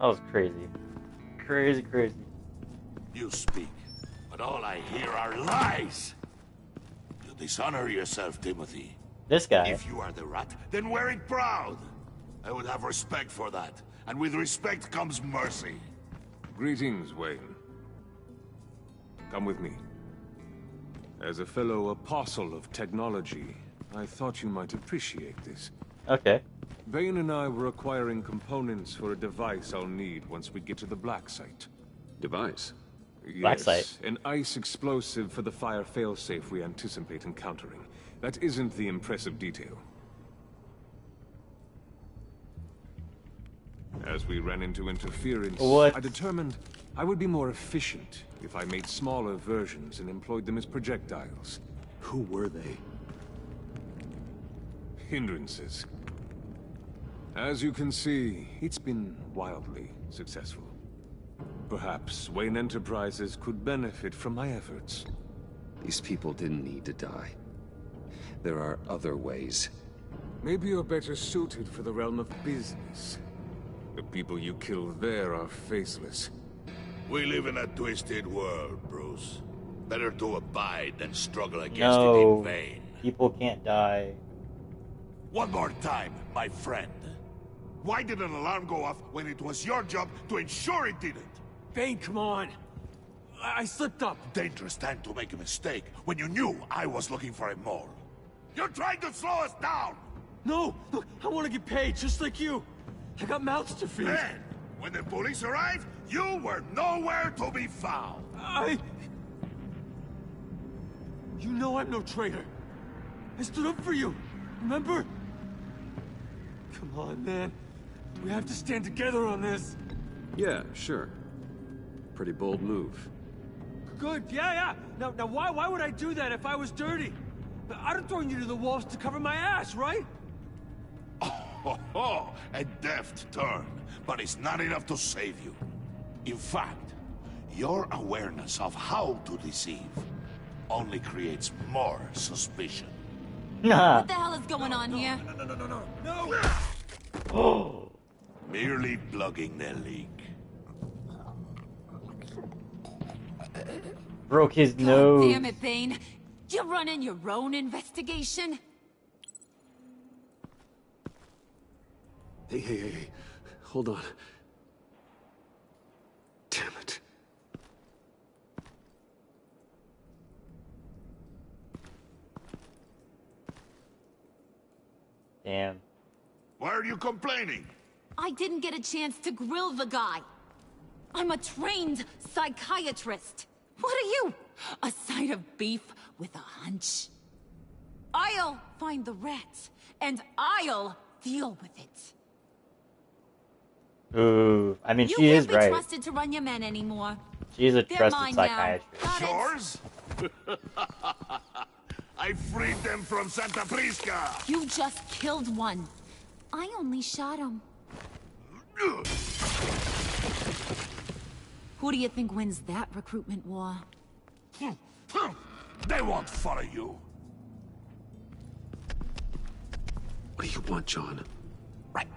That was crazy. Crazy, crazy. You speak, but all I hear are lies. You dishonor yourself, Timothy. This guy. If you are the rat, then wear it proud. I would have respect for that, and with respect comes mercy. Greetings, Wayne. Come with me. As a fellow apostle of technology, I thought you might appreciate this. Okay. Vane and I were acquiring components for a device I'll need once we get to the black site. Device? Black Yes, site. an ice explosive for the fire failsafe we anticipate encountering. That isn't the impressive detail. As we ran into interference, What? I determined I would be more efficient if I made smaller versions and employed them as projectiles. Who were they? Hindrances. As you can see, it's been wildly successful. Perhaps Wayne Enterprises could benefit from my efforts. These people didn't need to die. There are other ways. Maybe you're better suited for the realm of business. The people you kill there are faceless. We live in a twisted world, Bruce. Better to abide than struggle against it No. in vain. People can't die. One more time, my friend. Why did an alarm go off when it was your job to ensure it didn't? Vane, come on. I slipped up. Dangerous time to make a mistake when you knew I was looking for a mole. You're trying to slow us down! No, look, I want to get paid just like you. I got mouths to feed. Then, when the police arrived, you were nowhere to be found. You know I'm no traitor. I stood up for you, remember? Come on, man. We have to stand together on this. Yeah, sure. Pretty bold move. Good, yeah. Now why would I do that if I was dirty? I'd have thrown you to the wolves to cover my ass, right? Oh, a deft turn, but it's not enough to save you. In fact, your awareness of how to deceive only creates more suspicion. What the hell is going on here? No! Oh. Merely plugging the leak. Broke his God nose. damn it, Vane. You're running your own investigation? Hey. Hold on. Damn it. Damn. Why are you complaining? I didn't get a chance to grill the guy. I'm a trained psychiatrist. What are you? A side of beef with a hunch? I'll find the rat, and I'll deal with it. Ooh. I mean, You she is can't be right. trusted to run your men anymore. She's a They're trusted mine now. psychiatrist. Got it? Yours? I freed them from Santa Prisca! You just killed one. I only shot him. Who do you think wins that recruitment war? They won't follow you. What do you want, John? Right.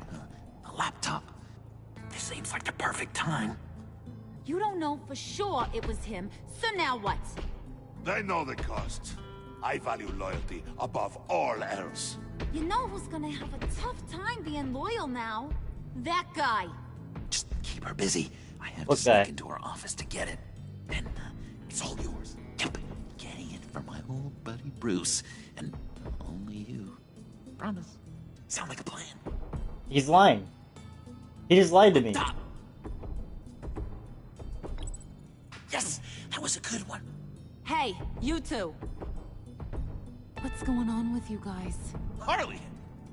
A laptop. This seems like the perfect time. You don't know for sure it was him, so now what? They know the cost. I value loyalty above all else. You know who's gonna have a tough time being loyal now? That guy. Just keep her busy. I have What to sneak guy? into her office to get it. Then it's all yours. Yep. Getting it from my old buddy Bruce. And only you. Promise. Sound like a plan. He's lying. He just lied to me. Stop! Yes! That was a good one. Hey, you two. What's going on with you guys? Harley!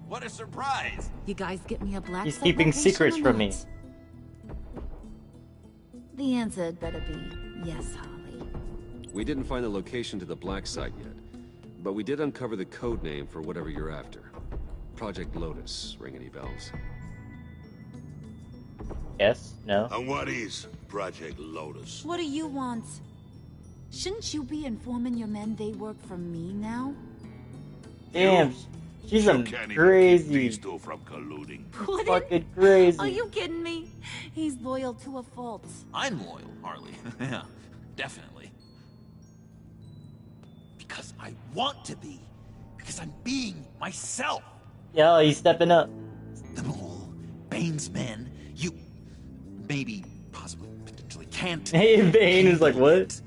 What a surprise! You guys get me a black He's site keeping location secrets or from me. not? The answer had better be yes, Holly. We didn't find the location to the black site yet, but we did uncover the code name for whatever you're after. Project Lotus. Ring any bells? Yes? No? And what is Project Lotus? What do you want? Shouldn't you be informing your men they work for me now? Damn. She's You can't even keep crazy. these two from colluding. Puddin'? Fucking crazy. Are you kidding me? He's loyal to a fault. I'm loyal, Harley. Yeah, definitely. Because I want to be. Because I'm being myself. Yo, he's stepping up. The mole, Bane's men, you maybe, possibly, potentially can't. Hey, Bane is like, handle what? it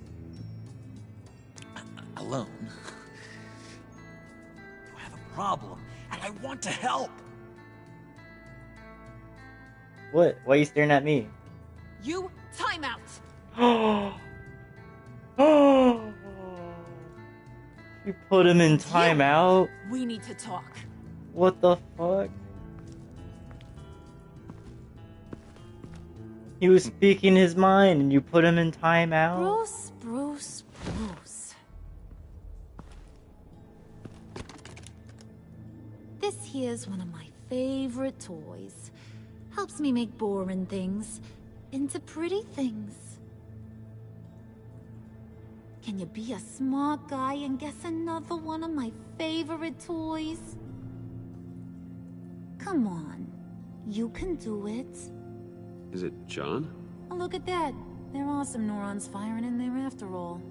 alone. You have a problem, and I want to help. What? Why are you staring at me? You time out. Oh, you put him in timeout? We need to talk. What the fuck? He was speaking his mind and you put him in timeout? Bruce. This here's one of my favorite toys. Helps me make boring things into pretty things. Can you be a smart guy and guess another one of my favorite toys? Come on. You can do it. Is it John? Oh, look at that. There are some neurons firing in there after all.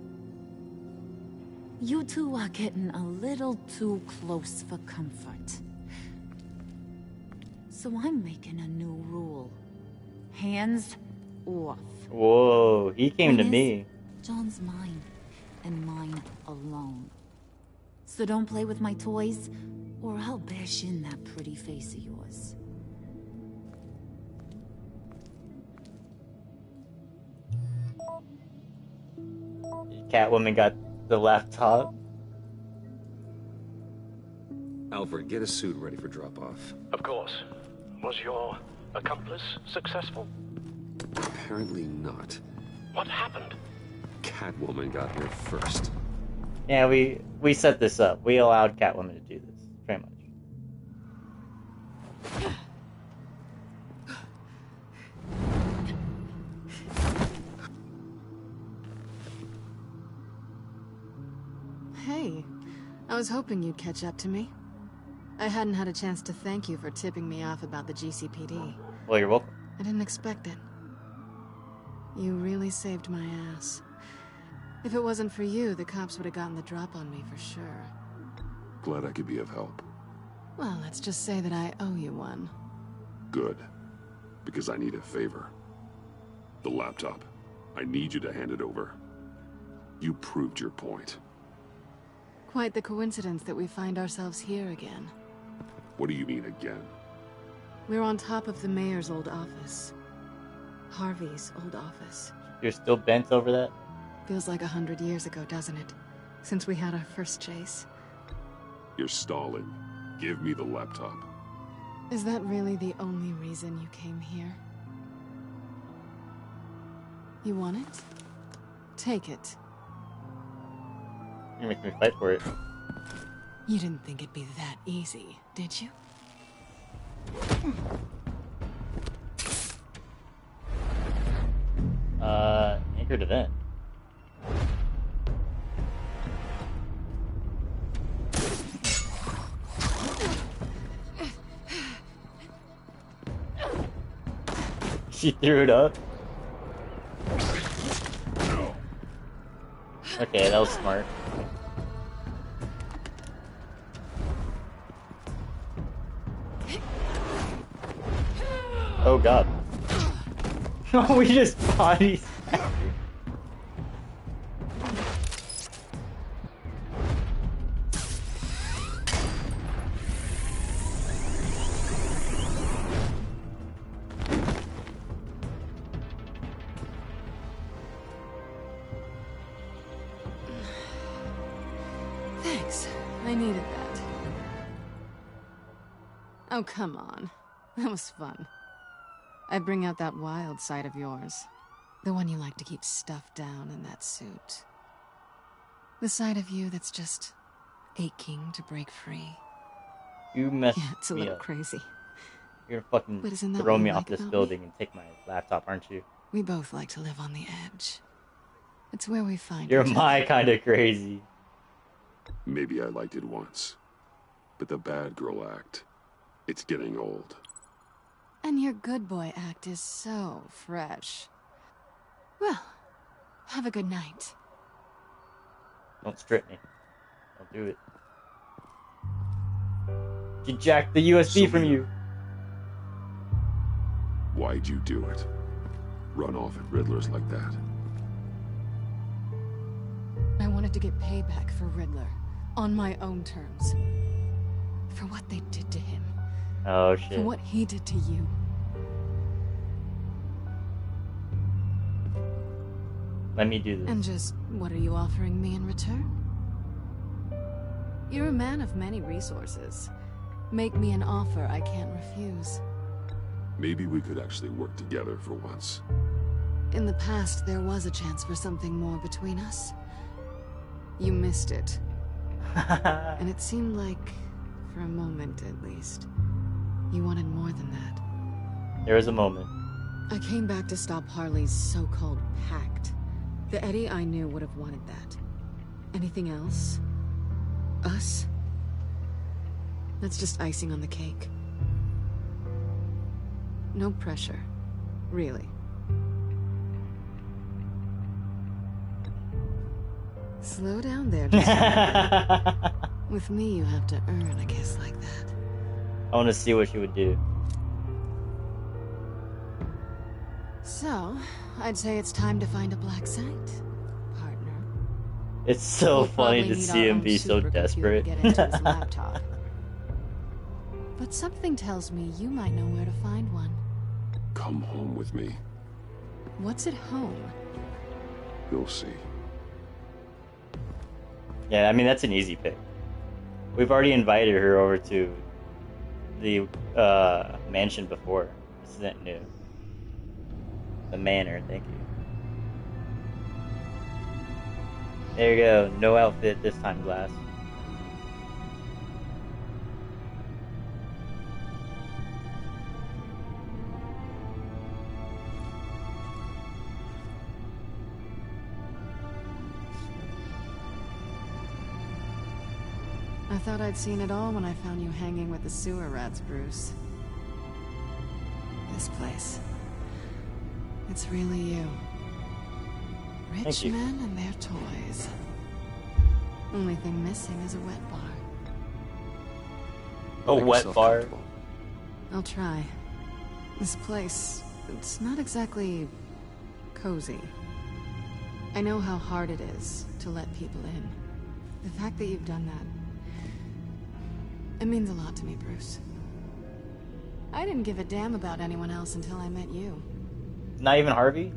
You two are getting a little too close for comfort. So I'm making a new rule. Hands off. Whoa, he came to Thing is, me. John's mine, and mine alone. So don't play with my toys, or I'll bash in that pretty face of yours. Catwoman got the laptop. Alfred, get a suit ready for drop-off. Of course. Was your accomplice successful? Apparently not. What happened? Catwoman got here first. Yeah, we set this up. We allowed Catwoman to do this, pretty much. Hey, I was hoping you'd catch up to me. I hadn't had a chance to thank you for tipping me off about the GCPD. Well, you're welcome. I didn't expect it. You really saved my ass. If it wasn't for you, the cops would have gotten the drop on me for sure. Glad I could be of help. Well, let's just say that I owe you one. Good. Because I need a favor. The laptop. I need you to hand it over. You proved your point. Quite the coincidence that we find ourselves here again. What do you mean again? We're on top of the mayor's old office. Harvey's old office. You're still bent over that? Feels like 100 years ago, doesn't it? Since we had our first chase. You're stalling. Give me the laptop. Is that really the only reason you came here? You want it? Take it. You make me fight for it. You didn't think it'd be that easy, did you? Anchored event. She threw it up. Okay, that was smart. Oh god. Oh, we just body slammed her. Thanks. I needed that. Oh, come on. That was fun. I bring out that wild side of yours. The one you like to keep stuffed down in that suit. The side of you that's just aching to break free. You messed Yeah, it's a me little up. crazy. You're gonna fucking But isn't that throw what me you off like this about building me? and take my laptop, aren't you? We both like to live on the edge. It's where we find You're each my other. kind of crazy. Maybe I liked it once. But the bad girl act, it's getting old. And your good boy act is so fresh. Well, have a good night. Don't strip me. Don't do it. She jacked the USB from you. Why'd you do it? Run off at Riddlers like that? I wanted to get payback for Riddler, on my own terms. For what they did to him. Oh, For shit. what he did to you. Let me do this. And just, what are you offering me in return? You're a man of many resources. Make me an offer I can't refuse. Maybe we could actually work together for once. In the past, there was a chance for something more between us. You missed it. And it seemed like, for a moment at least, you wanted more than that. There was a moment. I came back to stop Harley's so-called pact. The Eddie I knew would have wanted that. Anything else? Us? That's just icing on the cake. No pressure. Really. Slow down there, just with me, you have to earn a kiss like that. I want to see what she would do. So, I'd say it's time to find a black site, partner. It's so We'll funny probably to need see our him own be so supercomputer desperate. to get into his laptop. But something tells me you might know where to find one. Come home with me. What's at home? You'll see. Yeah, I mean, that's an easy pick. We've already invited her over to the mansion before. This isn't new. The manor, thank you. There you go. No outfit this time, Glass. I thought I'd seen it all when I found you hanging with the sewer rats, Bruce. This place. It's really you. Thank Rich you. men and their toys. Only thing missing is a wet bar. A Make wet yourself bar. comfortable. I'll try. This place, it's not exactly cozy. I know how hard it is to let people in. The fact that you've done that, it means a lot to me, Bruce. I didn't give a damn about anyone else until I met you. Not even Harvey?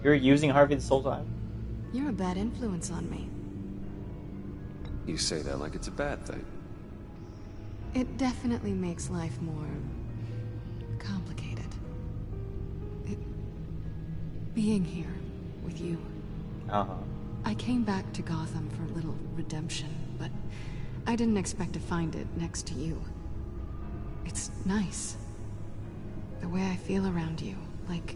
You're using Harvey this whole time? You're a bad influence on me. You say that like it's a bad thing. It definitely makes life more complicated. Being here with you. Uh-huh. I came back to Gotham for a little redemption, but I didn't expect to find it next to you. It's nice. The way I feel around you, like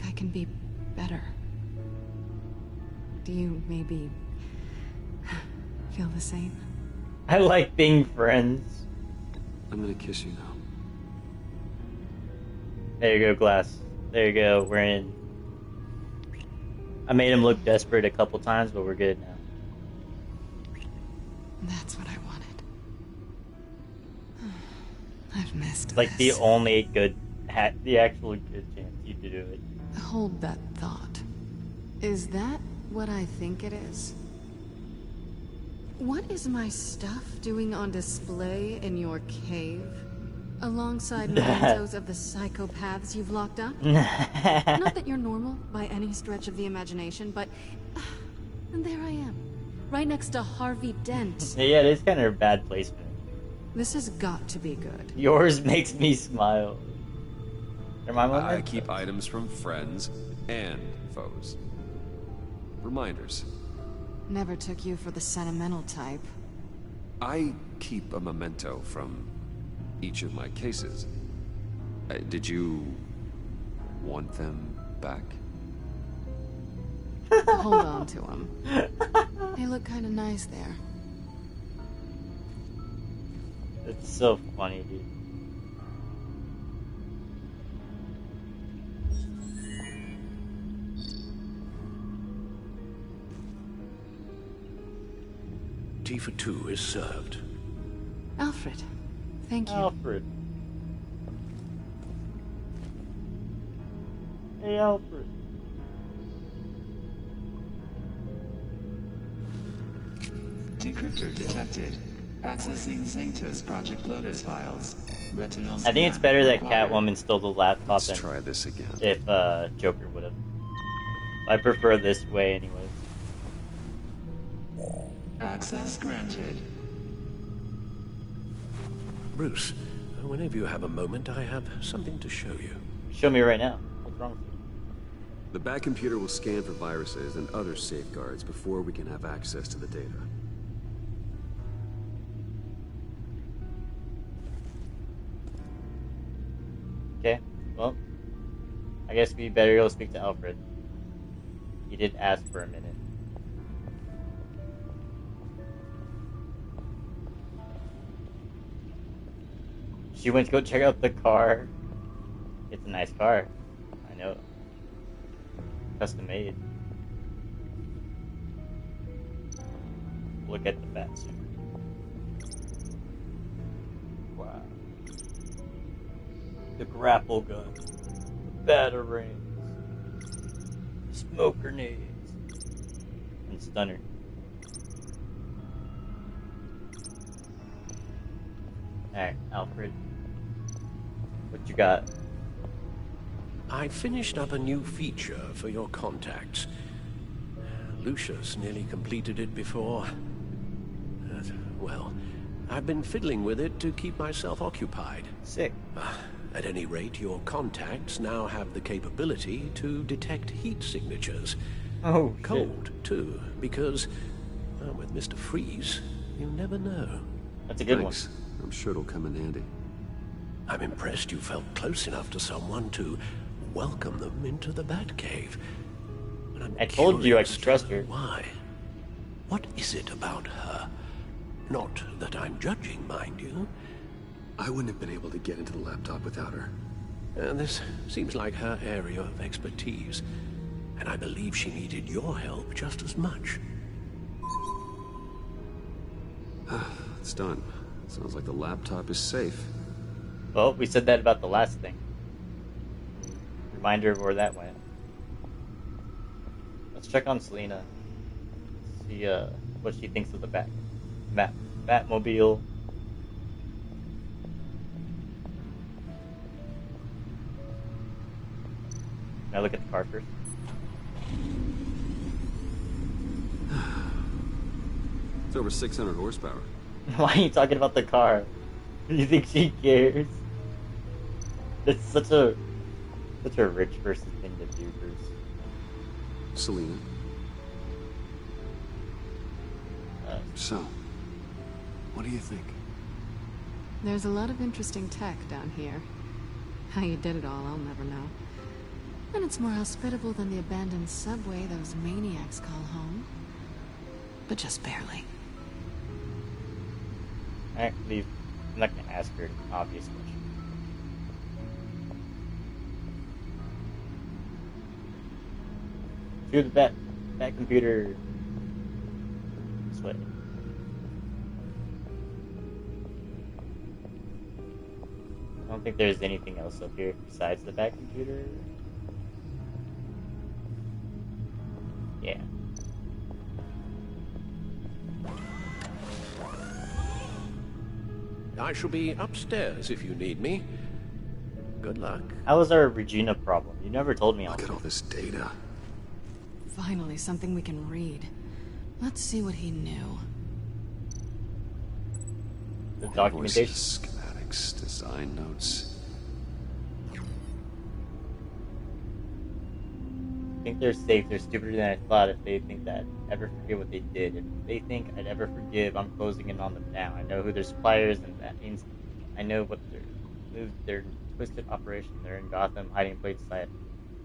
I can be better. Do you maybe feel the same? I like being friends. I'm gonna kiss you now. There you go, Glass. There you go. We're in. I made him look desperate a couple times, but we're good now. That's what I wanted. I've missed It's like the this. only good, the actual good chance you to do it. Hold that thought. Is that what I think it is? What is my stuff doing on display in your cave? Alongside mementos of the psychopaths you've locked up? Not that you're normal by any stretch of the imagination, but... And there I am. Right next to Harvey Dent. Yeah, it is kind of a bad placement. This has got to be good. Yours makes me smile. Remind me of I that? keep items from friends and foes. Reminders. Never took you for the sentimental type. I keep a memento from each of my cases. Did you want them back? Hold on to them. They look kind of nice there. It's so funny, dude. Tea for two is served. Alfred, thank you. Alfred. Hey, Alfred. Decryptor detected. Accessing Sanctus Project Lotus files. Retinal I think it's better that Catwoman stole the laptop Let's than try this again. if Joker would have. I prefer this way, anyways. Access granted. Bruce, whenever you have a moment, I have something to show you. Show me right now. What's wrong with you? The back computer will scan for viruses and other safeguards before we can have access to the data. Okay, well, I guess we better go speak to Alfred. He did ask for a minute. She went to go check out the car. It's a nice car. I know. Custom made. Look at the bat suit. Wow. The grapple gun. The batarangs. Smoke grenades. And stunner. Alright, Alfred. What you got? I finished up a new feature for your contacts. Lucius nearly completed it before. Well, I've been fiddling with it to keep myself occupied. Sick. At any rate, your contacts now have the capability to detect heat signatures. Oh, cold, too, because with Mr. Freeze, you never know. That's a good Thanks. I'm sure it'll come in handy. I'm impressed you felt close enough to someone to welcome them into the Batcave. But I'm I told you I could curious trust to her. know why. What is it about her? Not that I'm judging, mind you. I wouldn't have been able to get into the laptop without her. This seems like her area of expertise, and I believe she needed your help just as much. It's done. Sounds like the laptop is safe. Well, we said that about the last thing. Reminder of where that went. Let's check on Selena. See what she thinks of the Batmobile. Can I look at the car first? It's over 600 horsepower. Why are you talking about the car? You think she cares? It's such a rich person thing to do, Bruce. Selena. So, what do you think? There's a lot of interesting tech down here. How you did it all, I'll never know. And it's more hospitable than the abandoned subway those maniacs call home. But just barely. Alright, leave. I'm not gonna ask her an obvious question. To the bat computer. This way. I don't think there's anything else up here besides the bat computer. Yeah. I shall be upstairs if you need me. Good luck. How was our Regina problem? You never told me all. Look at all this data. Finally, something we can read. Let's see what he knew. The documentation. Voices, schematics, design notes. I think they're safe. They're stupider than I thought if they think that I'd ever forget what they did. If they think I'd ever forgive, I'm closing in on them now. I know who their suppliers, and that means I know what their twisted operation. They're in Gotham, hiding in plain sight.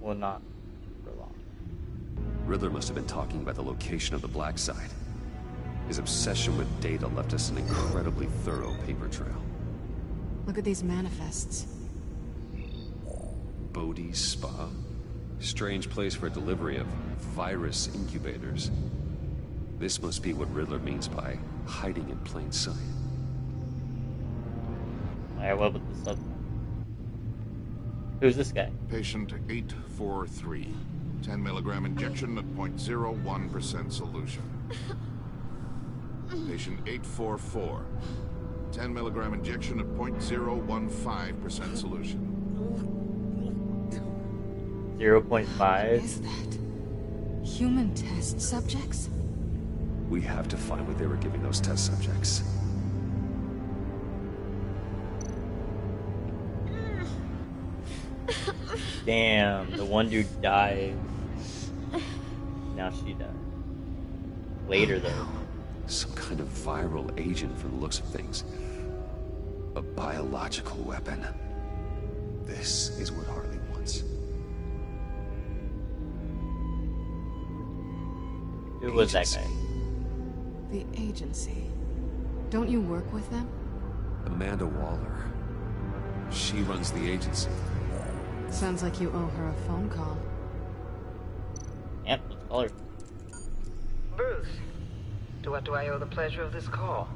Will not for long. Riddler must have been talking about the location of the black site. His obsession with data left us an incredibly thorough paper trail. Look at these manifests. Bodhi's Spa? Strange place for delivery of virus incubators. This must be what Riddler means by hiding in plain sight. Alright, what about this other one? Who's this guy? Patient 843. 10 milligram injection at 0.01% solution. Patient 844. 10 milligram injection at 0.015% solution. 0.5? What is that? Human test subjects? We have to find what they were giving those test subjects. Damn, the one dude died. Now she died. Later, though. Some kind of viral agent from the looks of things. A biological weapon. This is what Harley wants. Who was that guy? The agency. Don't you work with them? Amanda Waller. She runs the agency. Sounds like you owe her a phone call. Yep, let's call her. Bruce, to what do I owe the pleasure of this call?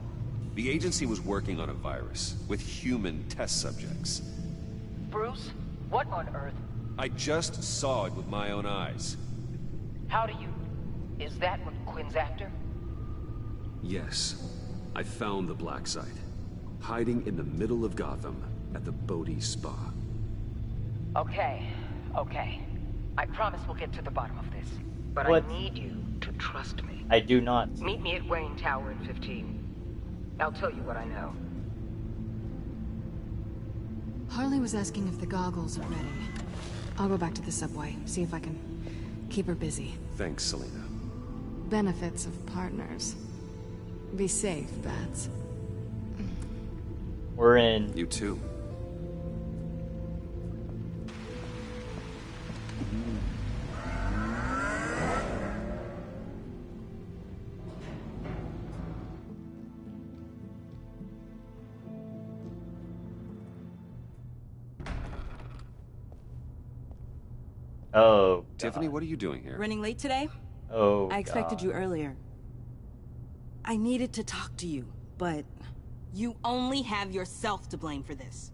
The agency was working on a virus with human test subjects. Bruce, what on earth? I just saw it with my own eyes. How do you... Is that what Quinn's after? Yes. I found the black site. Hiding in the middle of Gotham at the Bodhi Spa. Okay. I promise we'll get to the bottom of this. But What? I need you to trust me. I do not. Meet me at Wayne Tower in 15. I'll tell you what I know. Harley was asking if the goggles are ready. I'll go back to the subway, see if I can keep her busy. Thanks, Selena. Benefits of partners. Be safe, Bats. We're in. You too. Oh, Tiffany, what are you doing here? Running late today? Oh, I expected God. you earlier. I needed to talk to you, but you only have yourself to blame for this.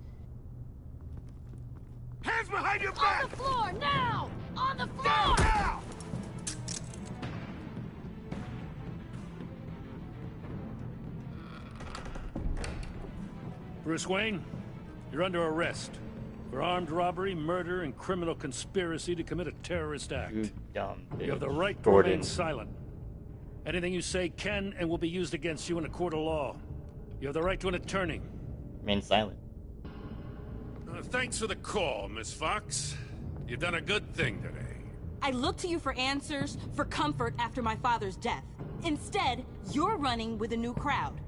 Hands behind your back! On the floor, now! On the floor! Now! Bruce Wayne, you're under arrest for armed robbery, murder, and criminal conspiracy to commit a terrorist act. You dumb bitch. You have the right to Gordon. remain silent. Anything you say can and will be used against you in a court of law. You have the right to an attorney. Remain silent. Thanks for the call, Miss Fox. You've done a good thing today. I looked to you for answers, for comfort after my father's death. Instead, you're running with a new crowd.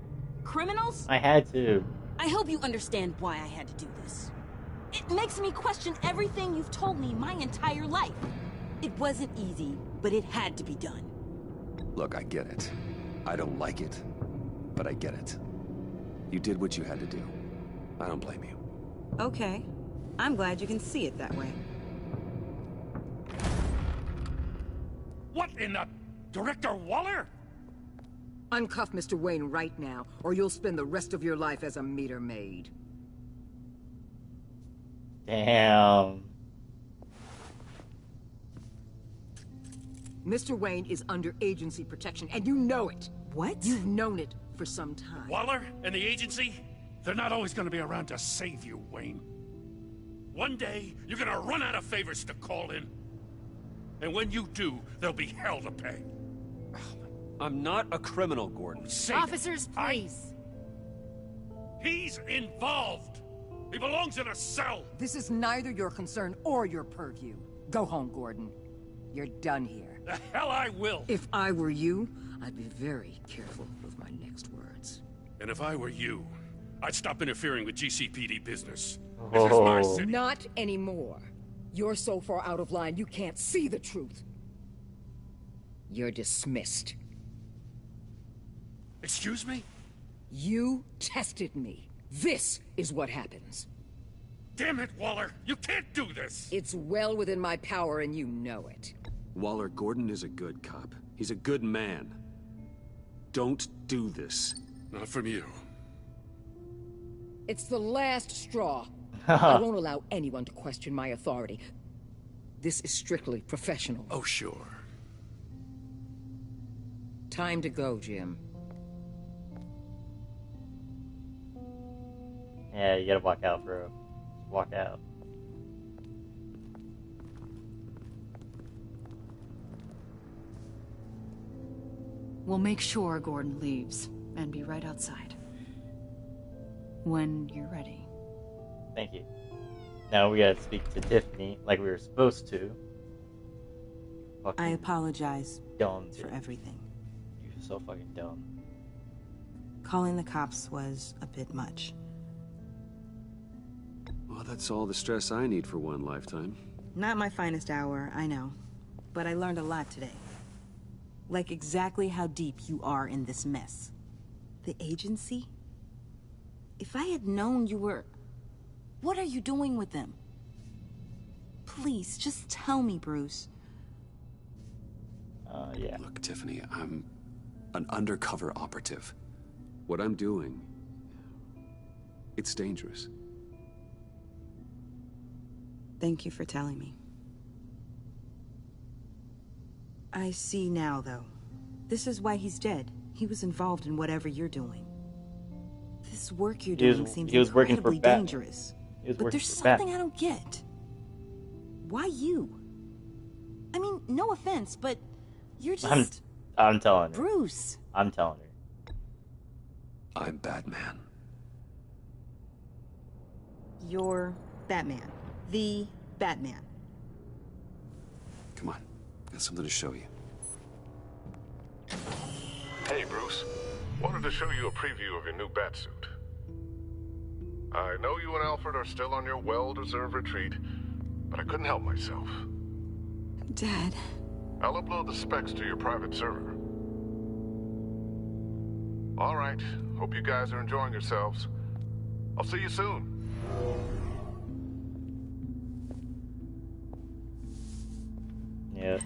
Criminals? I had to. I hope you understand why I had to do this. It makes me question everything you've told me my entire life. It wasn't easy, but it had to be done. Look, I get it. I don't like it, but I get it. You did what you had to do. I don't blame you. Okay. I'm glad you can see it that way. What in the... Director Waller? Uncuff Mr. Wayne right now, or you'll spend the rest of your life as a meter maid. Damn. Mr. Wayne is under agency protection, and you know it. What? You've known it for some time. Waller and the agency? They're not always going to be around to save you, Wayne. One day, you're going to run out of favors to call in. And when you do, there'll be hell to pay. I'm not a criminal, Gordon. Say Officers, please. He's involved. He belongs in a cell. This is neither your concern or your purview. Go home, Gordon. You're done here. The hell I will. If I were you, I'd be very careful with my next words. And if I were you, I'd stop interfering with GCPD business. This is my Oh. city. Not anymore. You're so far out of line you can't see the truth. You're dismissed. Excuse me? You tested me. This is what happens. Damn it, Waller! You can't do this! It's well within my power and you know it. Waller, Gordon is a good cop. He's a good man. Don't do this. Not from you. It's the last straw. I won't allow anyone to question my authority. This is strictly professional. Oh, sure. Time to go, Jim. Yeah, you gotta walk out, bro. Just walk out. We'll make sure Gordon leaves, and be right outside. When you're ready. Thank you. Now we gotta speak to Tiffany like we were supposed to. I apologize Dumb, for everything. You're so fucking dumb. Calling the cops was a bit much. Well, that's all the stress I need for one lifetime. Not my finest hour, I know. But I learned a lot today. Like exactly how deep you are in this mess. The agency? If I had known you were... What are you doing with them? Please, just tell me, Bruce. Yeah. Look, Tiffany, I'm an undercover operative. What I'm doing, it's dangerous. Thank you for telling me. I see now, though. This is why he's dead. He was involved in whatever you're doing. This work you're doing seems incredibly dangerous. But there's something I don't get. Why you? I mean, no offense, but you're just... I'm telling her. Bruce. I'm telling her. I'm Batman. You're Batman. The Batman. Come on, got something to show you. Hey, Bruce. Wanted to show you a preview of your new Batsuit. I know you and Alfred are still on your well-deserved retreat, but I couldn't help myself. Dad. I'll upload the specs to your private server. All right. Hope you guys are enjoying yourselves. I'll see you soon. Yeah.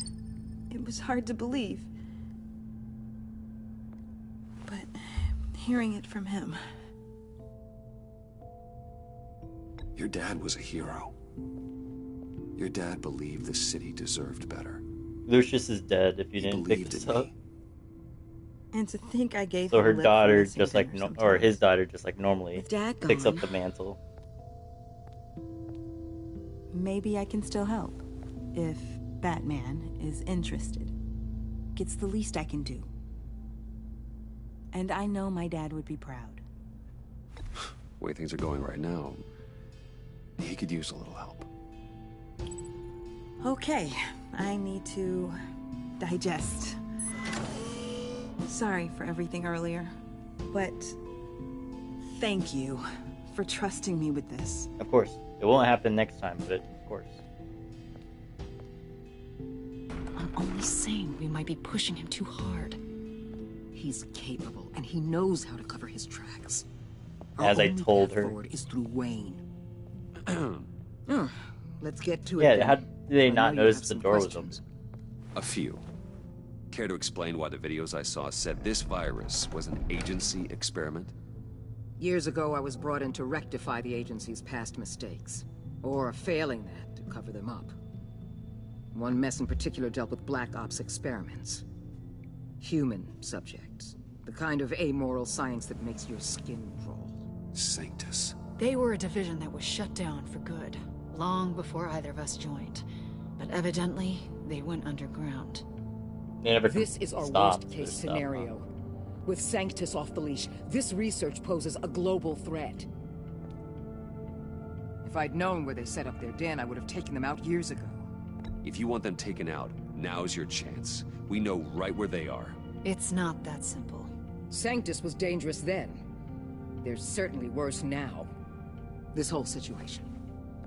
It was hard to believe. But hearing it from him... Your dad was a hero. Your dad believed the city deserved better. Lucius is dead if you didn't pick this up. And to think I gave So him her lip for daughter, missing just like dinner or his sometimes. daughter, just like normally, With Dad picks up gone. the mantle. Maybe I can still help. If Batman is interested. It's the least I can do. And I know my dad would be proud. The way things are going right now, he could use a little help. Okay, I need to digest. Sorry for everything earlier, but thank you for trusting me with this. Of course, it won't happen next time, but of course. I'm only saying we might be pushing him too hard. He's capable, and he knows how to cover his tracks. As I told path her. forward is through Wayne. Let's get to it. Yeah, then. how did they I not know you notice have the some door was questions. open? A few. Care to explain why the videos I saw said this virus was an agency experiment? Years ago, I was brought in to rectify the agency's past mistakes. Or failing that, to cover them up. One mess in particular dealt with Black Ops experiments. Human subjects. The kind of amoral science that makes your skin crawl. Sanctus. They were a division that was shut down for good, long before either of us joined. But evidently, they went underground. They never This is our stopped worst-case this stuff, scenario. With Sanctus off the leash, this research poses a global threat. If I'd known where they set up their den, I would have taken them out years ago. If you want them taken out, now's your chance. We know right where they are. It's not that simple. Sanctus was dangerous then. They're certainly worse now. This whole situation,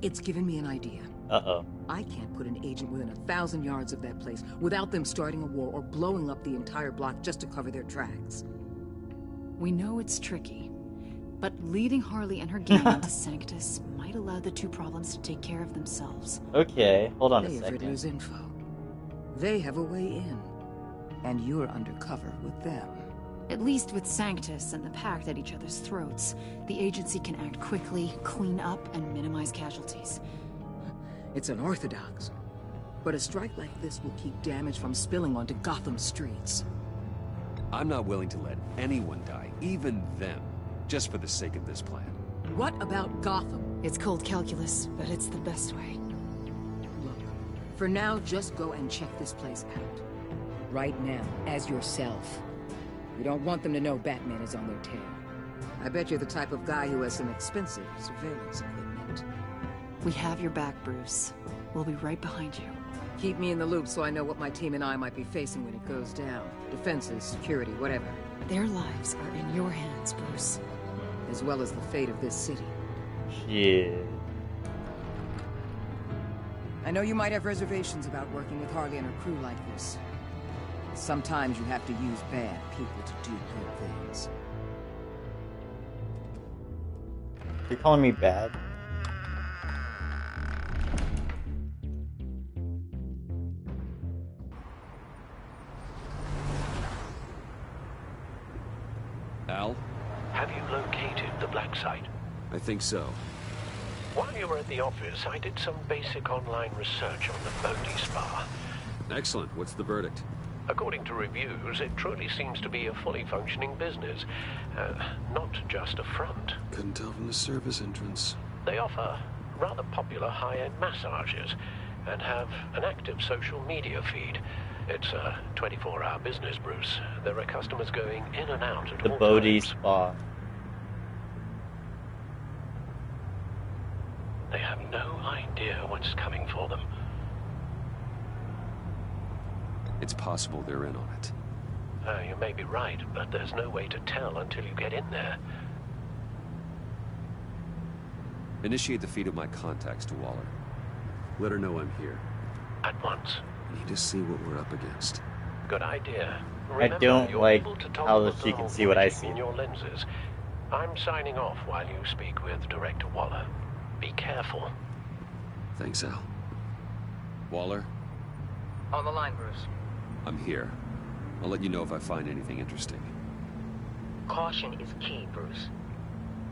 it's given me an idea. Uh-oh. I can't put an agent within 1,000 yards of that place without them starting a war or blowing up the entire block just to cover their tracks. We know it's tricky, but leading Harley and her gang into Sanctus might allow the two problems to take care of themselves. Okay, hold on a They have second. Riddler's info. They have a way in, and you're undercover with them. At least with Sanctus and the Pact at each other's throats, the agency can act quickly, clean up, and minimize casualties. It's unorthodox, but a strike like this will keep damage from spilling onto Gotham streets. I'm not willing to let anyone die, even them, just for the sake of this plan. What about Gotham? It's cold calculus, but it's the best way. Look, for now, just go and check this place out. Right now, as yourself. We don't want them to know Batman is on their tail. I bet you're the type of guy who has some expensive surveillance equipment. We have your back, Bruce. We'll be right behind you. Keep me in the loop so I know what my team and I might be facing when it goes down. Defenses, security, whatever. Their lives are in your hands, Bruce. As well as the fate of this city. Shit. I know you might have reservations about working with Harley and her crew like this. Sometimes you have to use bad people to do good things. You're calling me bad? Al? Have you located the black site? I think so. While you were at the office, I did some basic online research on the Bodhi Spa. Excellent. What's the verdict? According to reviews, it truly seems to be a fully functioning business. Not just a front. Couldn't tell from the service entrance. They offer rather popular high-end massages and have an active social media feed. It's a 24-hour business, Bruce. There are customers going in and out at all times. The Bodhi Spa. They have no idea what's coming for them. It's possible they're in on it. You may be right, but there's no way to tell until you get in there. Initiate the feed of my contacts to Waller. Let her know I'm here. At once. I need to see what we're up against. Good idea. I don't like how she can see what I see. In your lenses. I'm signing off while you speak with Director Waller. Be careful. Thanks, Al. Waller? On the line, Bruce. I'm here. I'll let you know if I find anything interesting. Caution is key, Bruce.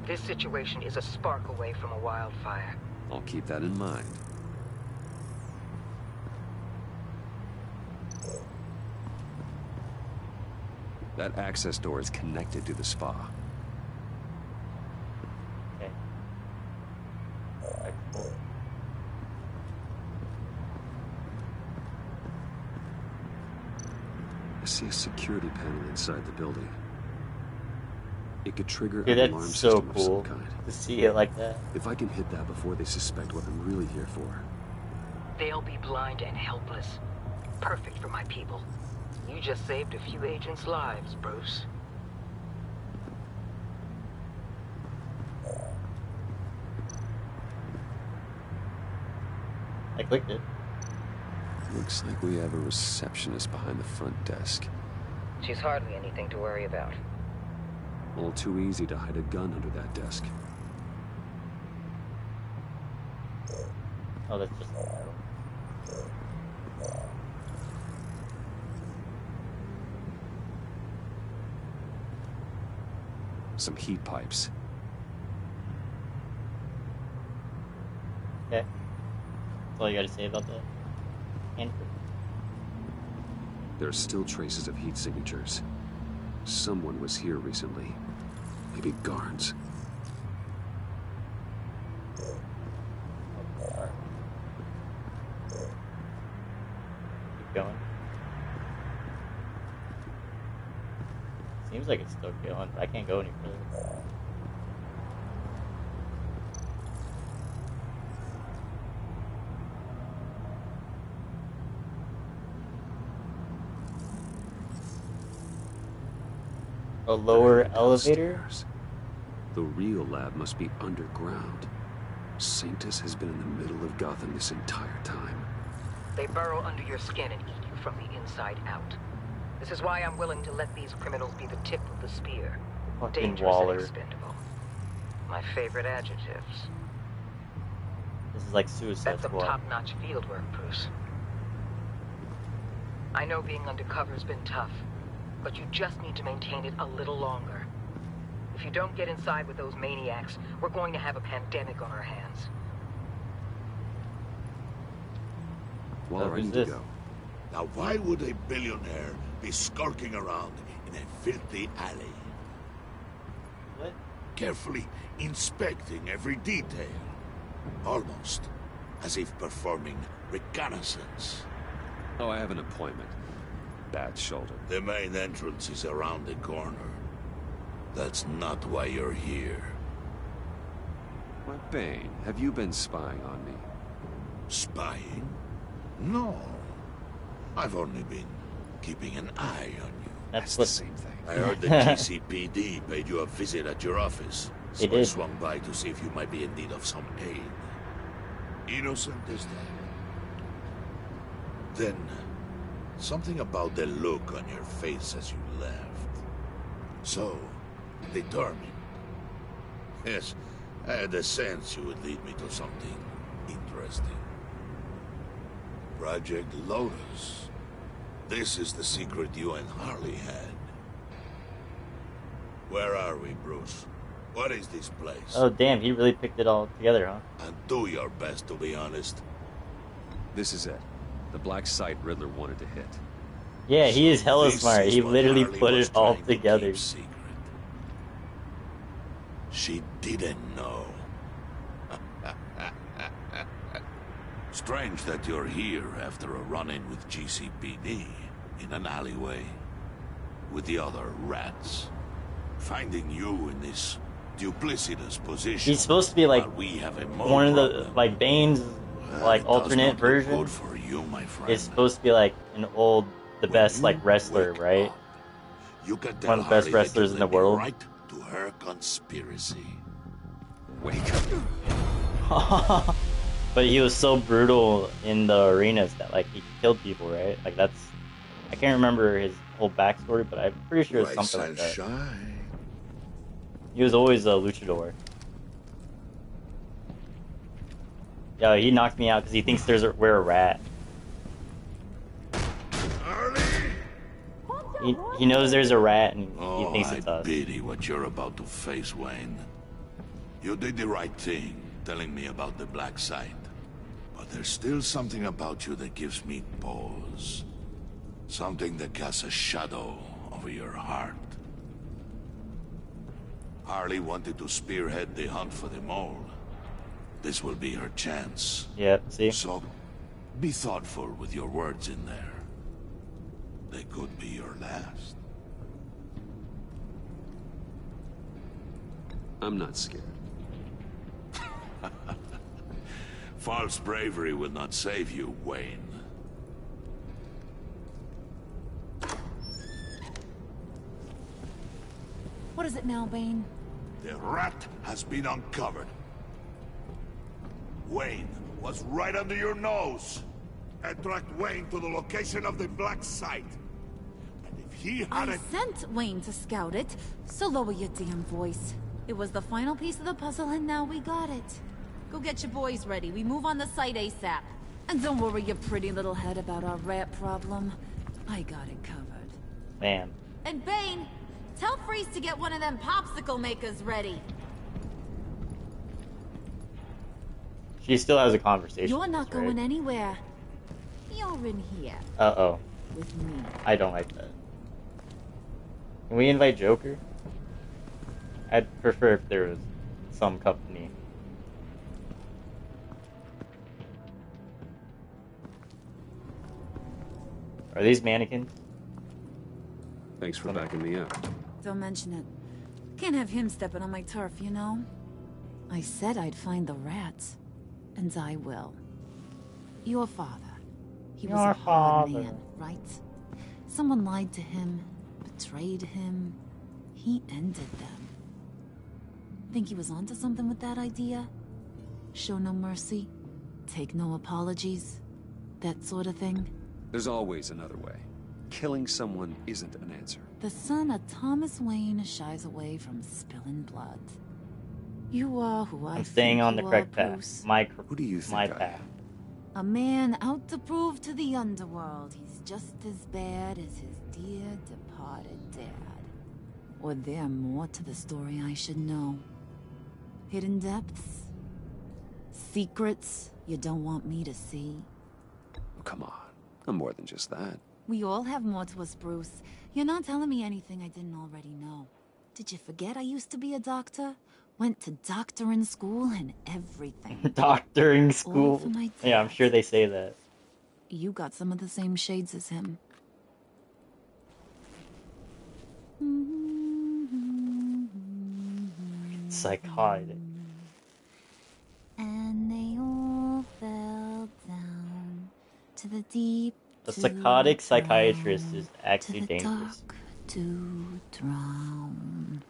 This situation is a spark away from a wildfire. I'll keep that in mind. That access door is connected to the spa. Okay. I see a security panel inside the building. It could trigger Dude, an alarm that's so system of some cool kind. to see it like that. If I can hit that before they suspect what I'm really here for. They'll be blind and helpless. Perfect for my people. You just saved a few agents' lives, Bruce. I clicked it. Looks like we have a receptionist behind the front desk. She's hardly anything to worry about. All too easy to hide a gun under that desk. Oh, that's just... Some heat pipes. Okay. That's all you gotta say about that. Handprint. There are still traces of heat signatures. Someone was here recently. Maybe guards. Keep going. Seems like it's still going, but I can't go any further. A lower elevator? Downstairs. The real lab must be underground. Sanctus has been in the middle of Gotham this entire time. They burrow under your skin and eat you from the inside out. This is why I'm willing to let these criminals be the tip of the spear. Fucking Dangerous Waller. and expendable. My favorite adjectives. This is like Suicide That's some Squad. top-notch field work, Bruce. I know being undercover's been tough, but you just need to maintain it a little longer. If you don't get inside with those maniacs, we're going to have a pandemic on our hands. Waller, I need to go. Now, why would a billionaire be skulking around in a filthy alley? What? Carefully inspecting every detail. Almost as if performing reconnaissance. Oh, I have an appointment. Bad shoulder. The main entrance is around the corner. That's not why you're here. Why, Bane, have you been spying on me? Spying? No. I've only been keeping an eye on you. That's the same thing. I heard the GCPD paid you a visit at your office. So I swung by to see if you might be in need of some aid. Innocent as that. Then, something about the look on your face as you left. So, determined. Yes, I had a sense you would lead me to something interesting. Project Lotus. This is the secret you and Harley had. Where are we, Bruce? What is this place? Oh, damn, he really picked it all together, huh? And do your best to be honest. This is it. The black site Riddler wanted to hit. Yeah, he is hella smart. He literally put it all together. She didn't know. Strange that you're here after a run-in with GCPD in an alleyway with the other rats. Finding you in this duplicitous position. He's supposed to be like one of the like Bane's like alternate version. For you, my friend. Is supposed to be like an old, the best like wrestler, right? You can one of the best wrestlers in the world. Right to her conspiracy. Wake up. But he was so brutal in the arenas that like he killed people, right? Like that's, I can't remember his whole backstory, but I'm pretty sure it's something like that. He was always a luchador. Yo, he knocked me out because he thinks we're a rat. He knows there's a rat and he thinks it's us. I pity what you're about to face, Wayne. You did the right thing, telling me about the black site. But there's still something about you that gives me pause. Something that casts a shadow over your heart. Harley wanted to spearhead the hunt for the mole. This will be her chance. Yeah, see? So, be thoughtful with your words in there. They could be your last. I'm not scared. False bravery will not save you, Wayne. What is it now, Bane? The rat has been uncovered. Wayne was right under your nose. I tracked Wayne to the location of the black site. And if he had I sent Wayne to scout it, so lower your damn voice. It was the final piece of the puzzle and now we got it. Go get your boys ready. We move on the site ASAP. And don't worry your pretty little head about our rat problem. I got it covered. Man. And Bane, tell Freeze to get one of them popsicle makers ready. She still has a conversation. You're not with us, going right? anywhere. You're in here. Uh-oh. With me. I don't like that. Can we invite Joker? I'd prefer if there was some company. Are these mannequins? Thanks for backing me up. Don't mention it. Can't have him stepping on my turf, you know? I said I'd find the rats. And I will. Your father. He was a hard man, right? Someone lied to him, betrayed him. He ended them. Think he was onto something with that idea? Show no mercy? Take no apologies? That sort of thing? There's always another way. Killing someone isn't an answer. The son of Thomas Wayne shies away from spilling blood. You are who I'm staying on the correct path. Bruce. Who do you My think I path. am? A man out to prove to the underworld he's just as bad as his dear departed dad. Or there more to the story I should know? Hidden depths? Secrets you don't want me to see? Oh, come on. I'm more than just that. We all have more to us, Bruce. You're not telling me anything I didn't already know. Did you forget I used to be a doctor? Went to doctoring school and everything. Doctoring All school? for my Yeah, I'm dad. sure they say that. You got some of the same shades as him. Psychotic. And they all fell down to the deep. A psychotic psychiatrist is actually to the dangerous. Dark to drown.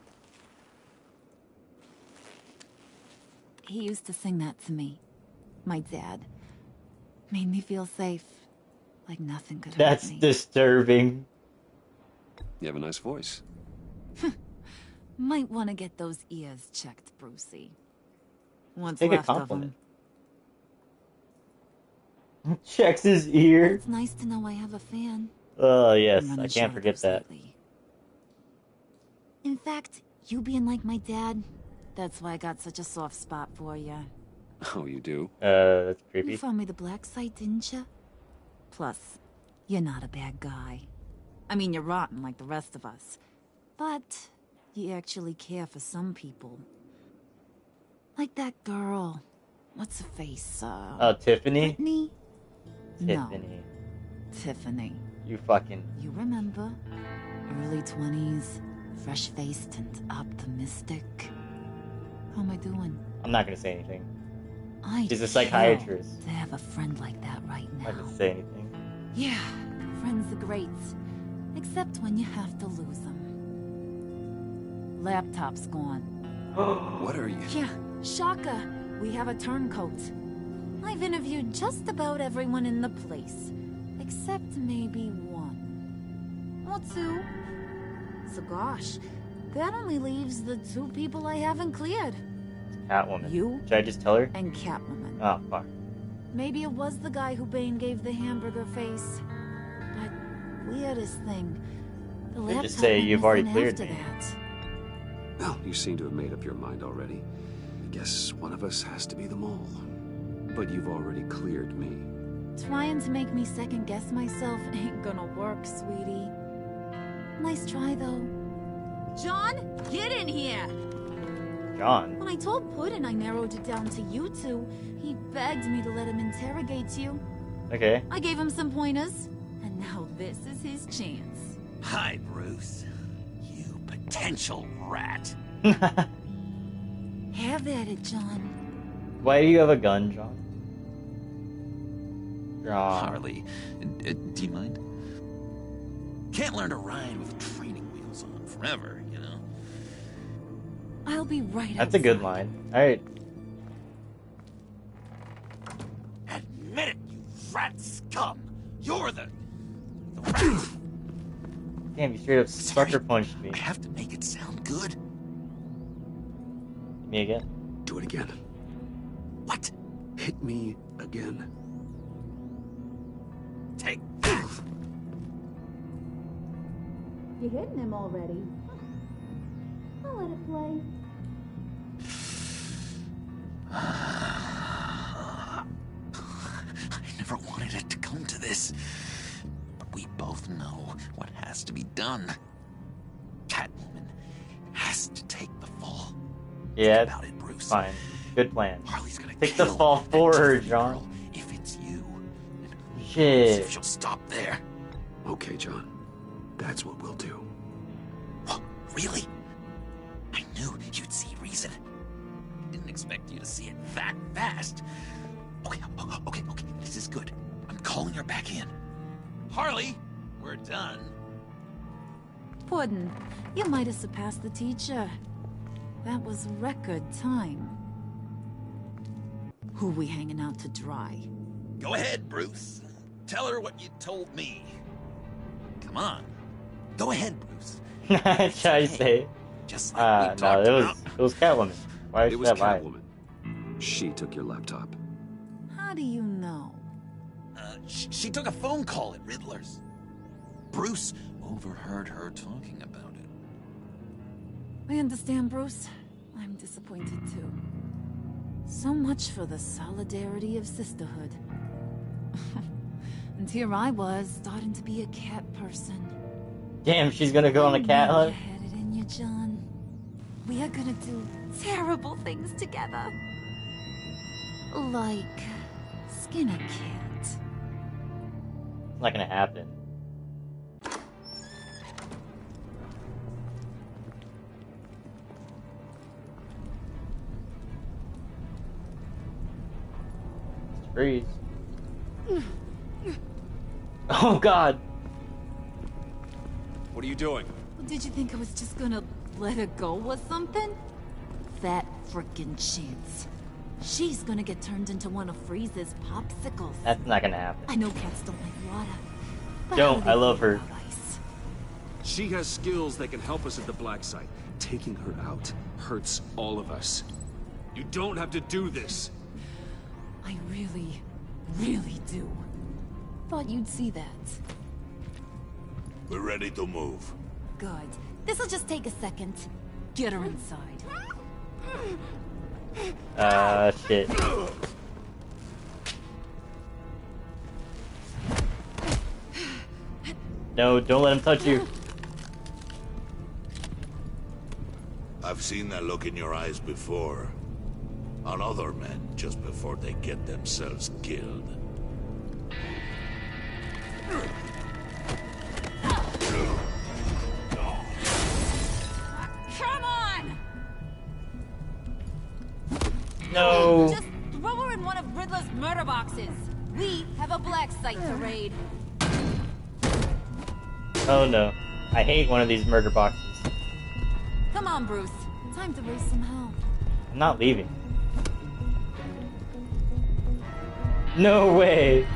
He used to sing that to me. My dad. Made me feel safe. Like nothing could hurt That's me. disturbing. You have a nice voice. Might want to get those ears checked, Brucey. What's Take a left of compliment. them. Checks his ear. It's nice to know I have a fan. Oh, yes. I'm I running can't short forget of that. lately. In fact, you being like my dad, that's why I got such a soft spot for you. Oh, you do? That's creepy. You found me the black site, didn't you? Plus, you're not a bad guy. I mean, you're rotten like the rest of us. But you actually care for some people. Like that girl. What's her face? Tiffany? Brittany? Tiffany. No. Tiffany. You fucking... You remember? Early 20s, fresh-faced and optimistic. How am I doing? I'm not gonna say anything. I'd She's a kill psychiatrist. to have a friend like that right now. I'm not gonna say anything. Yeah, friends are great. Except when you have to lose them. Laptop's gone. What are you? Yeah, shocker. We have a turncoat. I've interviewed just about everyone in the place. Except maybe one. Or two. So gosh, that only leaves the two people I haven't cleared. Catwoman. You? Should I just tell her? And Catwoman. Oh, fuck. Maybe it was the guy who Bane gave the hamburger face. But weirdest thing, the Could laptop just say went you've already missing cleared after me. that. Well, you seem to have made up your mind already. Guess one of us has to be the mole. But you've already cleared me. Trying to make me second guess myself ain't gonna work, sweetie. Nice try, though. John, get in here! John? When I told Puddin' I narrowed it down to you two, he begged me to let him interrogate you. Okay. I gave him some pointers, and now this is his chance. Hi, Bruce. You potential rat. Have at it, John. Why do you have a gun, John? John. Harley, do you mind? Can't learn to ride with training wheels on forever, you know? I'll be right That's a good line. Alright. Admit it, you rat scum! You're the Damn, you straight up sucker punched me. I have to make it sound good. Me again. Do it again. What? Hit me again. Take You're hitting him already. I'll let it play. I never wanted it to come to this. But we both know what has to be done. Catwoman has to take the fall. Yeah, about it, Bruce. fine. Good plan. Harley's gonna Take the kill fall that for her, Tiffany John. girl if it's you. See Shit. if she'll stop there. Okay, John. That's what we'll do. What? Really? I knew you'd see reason. Didn't expect you to see it that fast. Okay. This is good. I'm calling her back in. Harley, we're done. Puddin', you might have surpassed the teacher. That was record time. Who we hanging out to dry? Go ahead, Bruce. Tell her what you told me. Come on. Go ahead, Bruce. Should I say? Just like we talked about. It was Catwoman. Why It should was I lie? Catwoman. She took your laptop. How do you know? She took a phone call at Riddler's. Bruce overheard her talking about it. I understand, Bruce. I'm disappointed too. So much for the solidarity of sisterhood. And here I was, starting to be a cat person. Damn, she's gonna go on a cat You hunt? had it in you, John. We are gonna do terrible things together. Like skin a cat. It's not gonna happen. Freeze. Oh god. What are you doing? Did you think I was just gonna let her go or something? That frickin' chance. She's gonna get turned into one of Freeze's popsicles. That's not gonna happen. I know cats don't like water. But Don't, I love her. She has skills that can help us at the black site. Taking her out hurts all of us. You don't have to do this. I really, really do. Thought you'd see that. We're ready to move. Good. This'll just take a second. Get her inside. Shit. No, don't let him touch you. I've seen that look in your eyes before. On other men, just before they get themselves killed. Come on! No. Just throw her in one of Riddler's murder boxes. We have a black site to raid. Oh no. I hate one of these murder boxes. Come on, Bruce. Time to raise some hell. I'm not leaving. No way.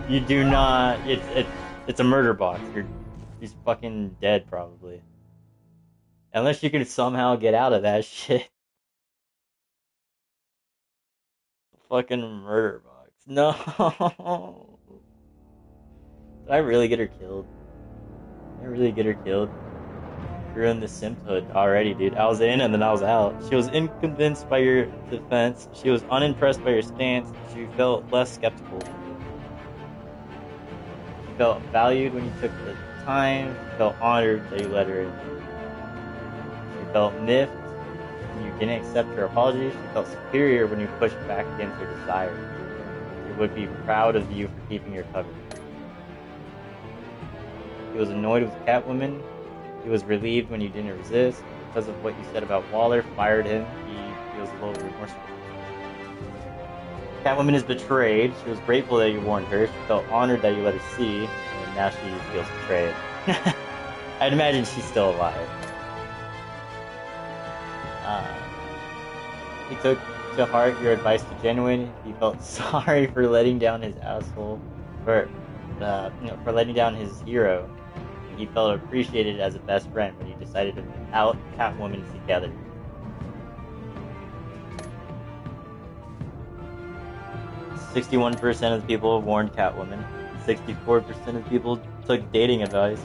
You do not. It's a murder box. He's fucking dead probably. Unless you can somehow get out of that shit. Fucking murder box. No. Did I really get her killed? Did I really get her killed? You're in the simphood already, dude. I was in and then I was out. She was unconvinced by your defense. She was unimpressed by your stance. She felt less skeptical. She felt valued when you took the time. She felt honored that you let her in. She felt miffed when you didn't accept her apology. She felt superior when you pushed back against her desire. She would be proud of you for keeping your cover. He was annoyed with Catwoman. He was relieved when you didn't resist. Because of what you said about Waller, fired him. He feels a little remorseful. Catwoman is betrayed. She was grateful that you warned her. She felt honored that you let her see. And now she feels betrayed. I'd imagine she's still alive. He took to heart your advice to Genuine. He felt sorry for letting down his asshole. For letting down his hero. He felt appreciated as a best friend when you decided to out Catwoman together. "61% of the people warned Catwoman. 64% of people took dating advice.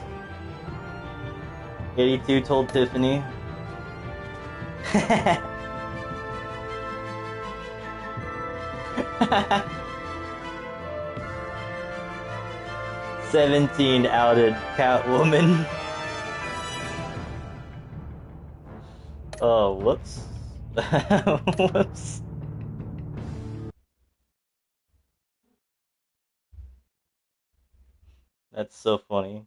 82 told Tiffany." 17 outed Catwoman. Oh, whoops. Whoops. That's so funny.